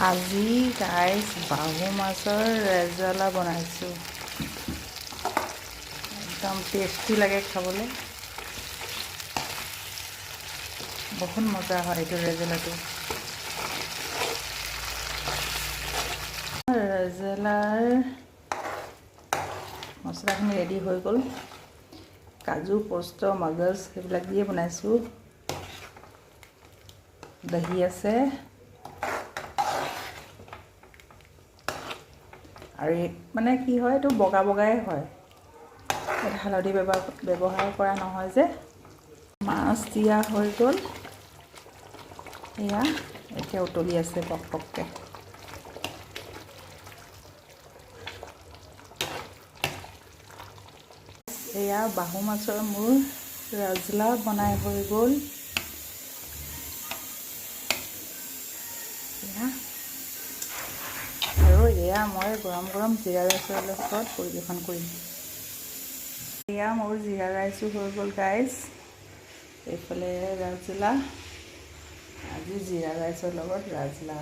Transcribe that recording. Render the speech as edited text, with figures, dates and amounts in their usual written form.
আজি গাইজ বাহু মাছৰ ৰেজালা বনাইছোঁ। একদম টেষ্টি লাগে খাবলৈ, বহুত মজা হয় এইটো ৰেজালাটো। ৰেজালাৰ মছলাখিনি ৰেডি হৈ গ'ল। কাজু, পোস্ত, মগজ সেইবিলাক দিয়ে বনাইছোঁ। দহি আছে আৰু মানে কি হয়, এইটো বগা বগাই হয়, হালধি ব্যৱহাৰ কৰা নহয় যে। মাছ দিয়া হৈ গ'ল, এয়া এতিয়া উতলি আছে পক পককৈ। এয়া বাহু মাছৰ মোৰ ৰেজালা বনাই হৈ গ'ল। আৰু এয়া মই গৰম গৰম জিৰা ৰাইচৰ লগত পৰিৱেশন কৰিম। এয়া মোৰ জিৰা ৰাইচো হৈ গ'ল গাইজ। এইফালে ৰেজালা, আজি জিৰা ৰাইচৰ লগত ৰেজালা।